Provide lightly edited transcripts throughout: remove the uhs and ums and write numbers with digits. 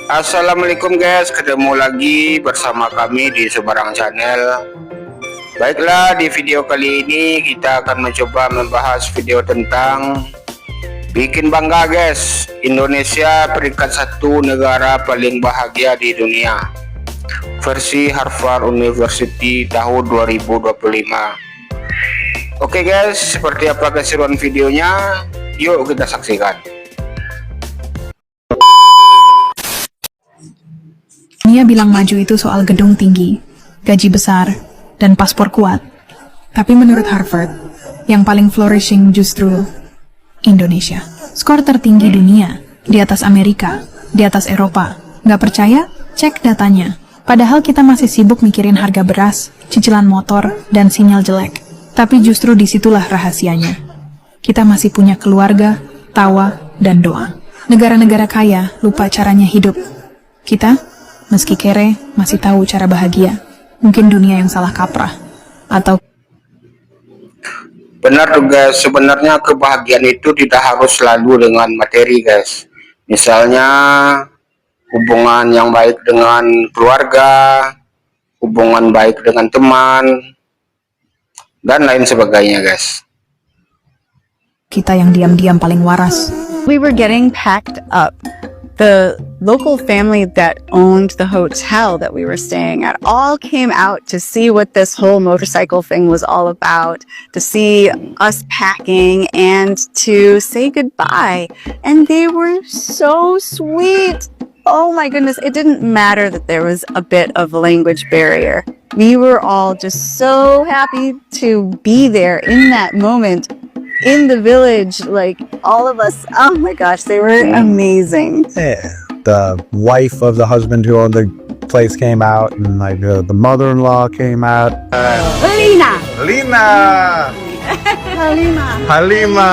Assalamualaikum guys, ketemu lagi bersama kami di Sebarang Channel. Baiklah, di video kali ini kita akan mencoba membahas video tentang bikin bangga guys, Indonesia peringkat 1 negara paling bahagia di dunia, versi Harvard University tahun 2025. Oke guys, seperti apa keseruan videonya? Yuk kita saksikan. Dia bilang maju itu soal gedung tinggi, gaji besar, dan paspor kuat. Tapi menurut Harvard, yang paling flourishing justru Indonesia. Skor tertinggi dunia, di atas Amerika, di atas Eropa. Nggak percaya? Cek datanya. Padahal kita masih sibuk mikirin harga beras, cicilan motor, dan sinyal jelek. Tapi justru disitulah rahasianya. Kita masih punya keluarga, tawa, dan doa. Negara-negara kaya lupa caranya hidup. Kita, meski kere, masih tahu cara bahagia. Mungkin dunia yang salah kaprah. Atau benar tuh guys, sebenarnya kebahagiaan itu tidak harus selalu dengan materi guys. Misalnya hubungan yang baik dengan keluarga, hubungan baik dengan teman, dan lain sebagainya guys. kita yang diam-diam paling waras. We were getting packed up. The local family that owned the hotel that we were staying at all came out to see what this whole motorcycle thing was all about, to see us packing and to say goodbye. And they were so sweet. Oh my goodness, it didn't matter that there was a bit of a language barrier. We were all just so happy to be there in that moment. In the village, like all of us, oh my gosh, they were amazing. Yeah. The wife of the husband who owned the place came out, and like the mother-in-law came out. Lina! Halima!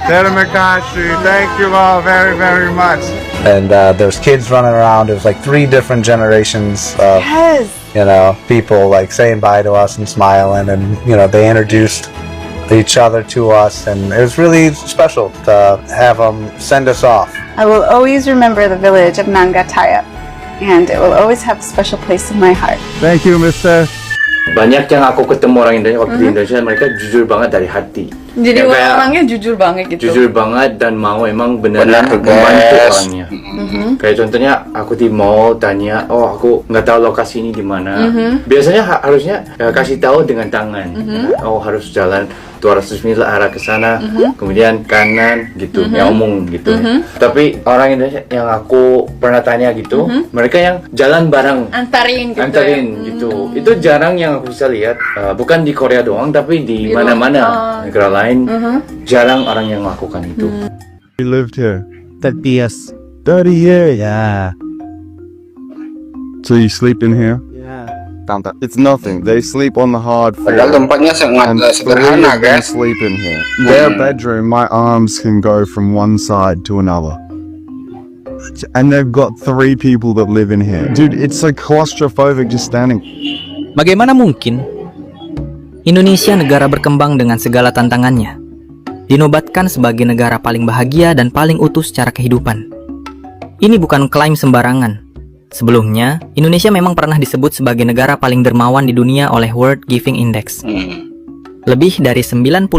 Terima kasih. Thank you all very, very much. And there's kids running around. It was like 3 different generations of, Yes! people like saying bye to us and smiling, and, they introduced each other to us, and it was really special to have them send us off. I will always remember the village of Nangataya, and it will always have a special place in my heart. Thank you, Mr. Banyak yang aku ketemu orang Indonesia waktu di Indonesia, mereka jujur banget dari hati. Jadi Ya, kayak orangnya jujur banget gitu. jujur banget dan mau emang Benar, beneran guys. membantu orangnya. Kayak contohnya aku di mall tanya, oh aku nggak tahu lokasi ini di mana. Biasanya harusnya kasih tahu dengan tangan. Oh harus jalan 200 meter arah ke sana, kemudian kanan gitu, yang umum gitu. Tapi orang Indonesia yang aku pernah tanya gitu, mereka yang jalan bareng. Antarin gitu. Antarin gitu. Itu jarang yang aku bisa lihat. Bukan di Korea doang, tapi di mana-mana negara lain jarang orang yang melakukan itu. We lived here 30 years. 30 years. Yeah. So you sleep in here? Yeah. It's nothing. They sleep on the hard floor. Padahal tempatnya sangat And sederhana 3 of them guys. sleep in here. Their bedroom, my arms can go from one side to another. And they've got 3 people that live in here. Dude, it's so claustrophobic just standing. Bagaimana mungkin Indonesia, negara berkembang dengan segala tantangannya, dinobatkan sebagai negara paling bahagia dan paling utuh secara kehidupan? Ini bukan klaim sembarangan. Sebelumnya, Indonesia memang pernah disebut sebagai negara paling dermawan di dunia oleh World Giving Index. Lebih dari 90%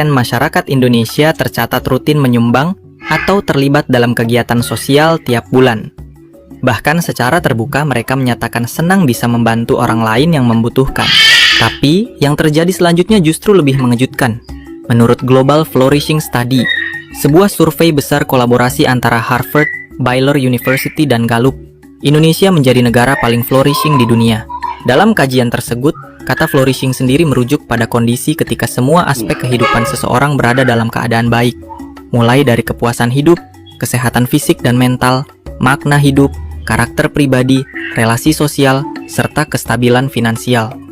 masyarakat Indonesia tercatat rutin menyumbang atau terlibat dalam kegiatan sosial tiap bulan. Bahkan secara terbuka mereka menyatakan senang bisa membantu orang lain yang membutuhkan. Tapi, yang terjadi selanjutnya justru lebih mengejutkan. Menurut Global Flourishing Study, sebuah survei besar kolaborasi antara Harvard, Baylor University, dan Gallup, Indonesia menjadi negara paling flourishing di dunia. Dalam kajian tersebut, kata flourishing sendiri merujuk pada kondisi ketika semua aspek kehidupan seseorang berada dalam keadaan baik. Mulai dari kepuasan hidup, kesehatan fisik dan mental, makna hidup, karakter pribadi, relasi sosial, serta kestabilan finansial.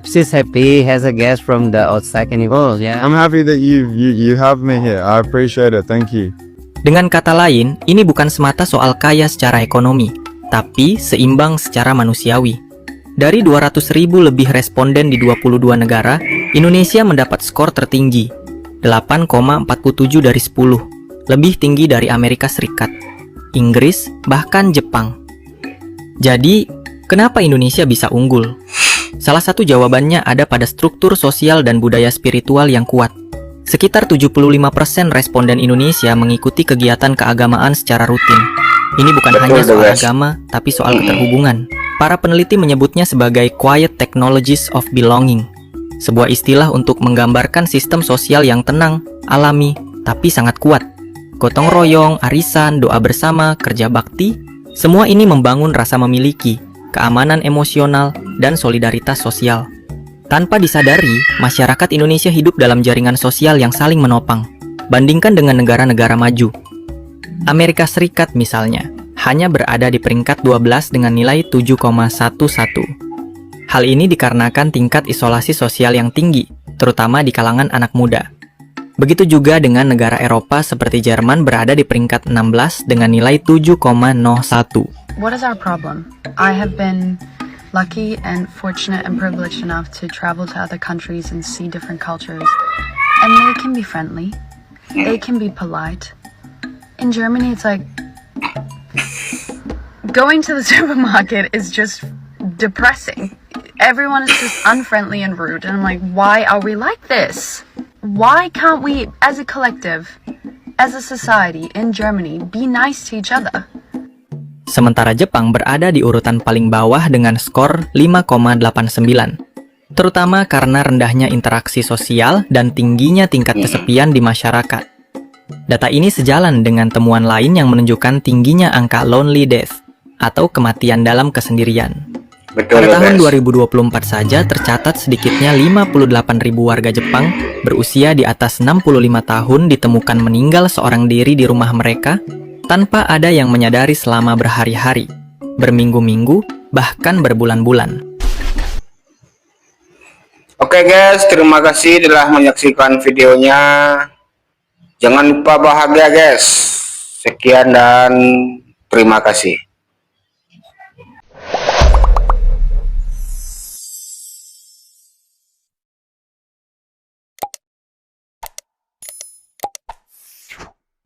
She's happy, has a guest from the outside carnival, yeah. I'm happy that you have me here. I appreciate it. Thank you. Dengan kata lain, ini bukan semata soal kaya secara ekonomi, tapi seimbang secara manusiawi. Dari 200.000 lebih responden di 22 negara, Indonesia mendapat skor tertinggi, 8,47 dari 10, lebih tinggi dari Amerika Serikat. Inggris, bahkan Jepang. Jadi, kenapa Indonesia bisa unggul? Salah satu jawabannya ada pada struktur sosial dan budaya spiritual yang kuat. Sekitar 75% responden Indonesia mengikuti kegiatan keagamaan secara rutin. Ini bukan Betul, hanya soal guys. agama, tapi soal keterhubungan. Para peneliti menyebutnya sebagai quiet technologies of belonging, sebuah istilah untuk menggambarkan sistem sosial yang tenang, alami, tapi sangat kuat. Gotong royong, arisan, doa bersama, kerja bakti, semua ini membangun rasa memiliki, keamanan emosional, dan solidaritas sosial. Tanpa disadari, masyarakat Indonesia hidup dalam jaringan sosial yang saling menopang. Bandingkan dengan negara-negara maju. Amerika Serikat misalnya, hanya berada di peringkat 12 dengan nilai 7,11. Hal ini dikarenakan tingkat isolasi sosial yang tinggi, terutama di kalangan anak muda. Begitu juga dengan negara Eropa seperti Jerman berada di peringkat 16 dengan nilai 7,01. What is our problem? I have been lucky and fortunate and privileged enough to travel to other countries and see different cultures. And they can be friendly. They can be polite. In Germany, it's like going to the supermarket is just depressing. Everyone is just unfriendly and rude. And I'm like, why are we like this? Why can't we, as a collective, as a society in Germany, be nice to each other? Sementara Jepang berada di urutan paling bawah dengan skor 5,89. Terutama karena rendahnya interaksi sosial dan tingginya tingkat kesepian di masyarakat. Data ini sejalan dengan temuan lain yang menunjukkan tingginya angka lonely death atau kematian dalam kesendirian. Betul, Pada tahun guys. 2024 saja tercatat sedikitnya 58.000 warga Jepang berusia di atas 65 tahun ditemukan meninggal seorang diri di rumah mereka tanpa ada yang menyadari selama berhari-hari, berminggu-minggu, bahkan berbulan-bulan. Oke guys, terima kasih telah menyaksikan videonya. Jangan lupa bahagia guys. Sekian dan terima kasih.